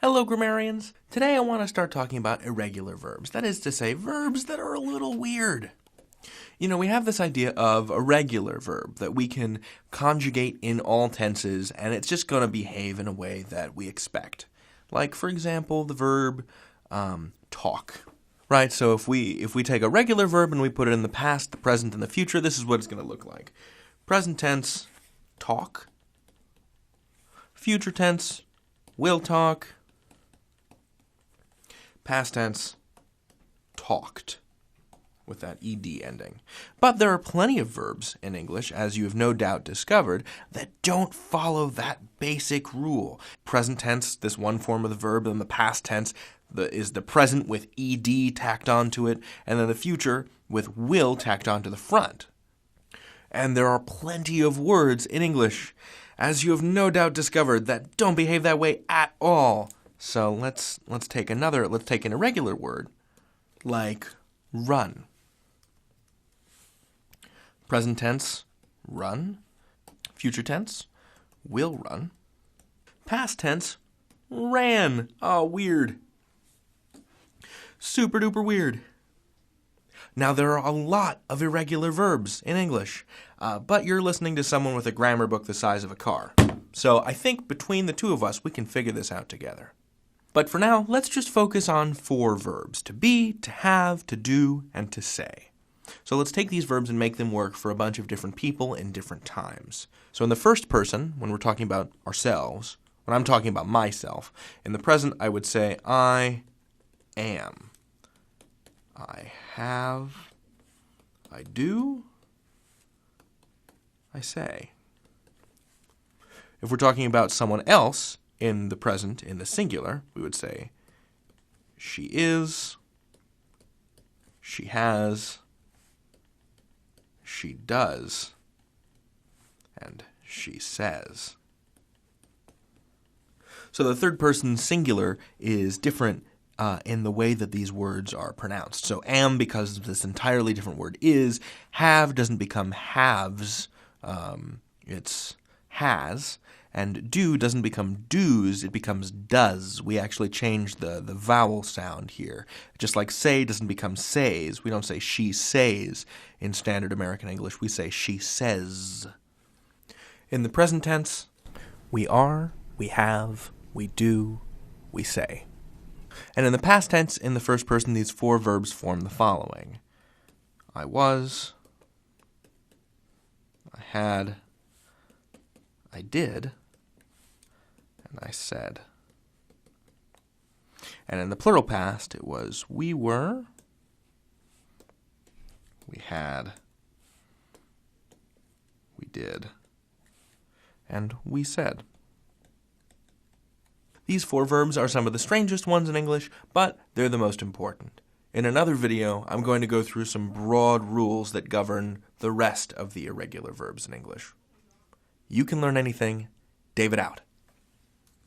Hello, grammarians. Today I want to start talking about irregular verbs. That is to say, verbs that are a little weird. You know, we have this idea of a regular verb that we can conjugate in all tenses, and it's just going to behave in a way that we expect. Like, for example, the verb talk. Right? So if we take a regular verb and we put it in the past, the present, and the future, this is what it's going to look like. Present tense, talk. Future tense, will talk. Past tense, talked, with that ed ending. But there are plenty of verbs in English, as you have no doubt discovered, that don't follow that basic rule. Present tense, this one form of the verb, and the past tense is the present with ed tacked onto it, and then the future with will tacked onto the front. And there are plenty of words in English, as you have no doubt discovered, that don't behave that way at all. So let's take an irregular word, like run. Present tense, run. Future tense, will run. Past tense, ran. Oh, weird. Super duper weird. Now, there are a lot of irregular verbs in English, but you're listening to someone with a grammar book the size of a car. So I think between the two of us, we can figure this out together. But for now, let's just focus on 4 verbs: to be, to have, to do, and to say. So let's take these verbs and make them work for a bunch of different people in different times. So in the first person, when we're talking about ourselves, when I'm talking about myself, in the present I would say, I am. I have. I do. I say. If we're talking about someone else, in the present, in the singular, we would say, she is, she has, she does, and she says. So the third person singular is different in the way that these words are pronounced. So am, because of this entirely different word, is. Have doesn't become haves, it's has. And do doesn't become does, it becomes does. We actually change the vowel sound here. Just like say doesn't become says. We don't say she says in standard American English. We say she says. In the present tense, we are, we have, we do, we say. And in the past tense, in the first person, these 4 verbs form the following: I was, I had, I did, and I said. And in the plural past, it was we were, we had, we did, and we said. These 4 verbs are some of the strangest ones in English, but they're the most important. In another video, I'm going to go through some broad rules that govern the rest of the irregular verbs in English. You can learn anything. David out.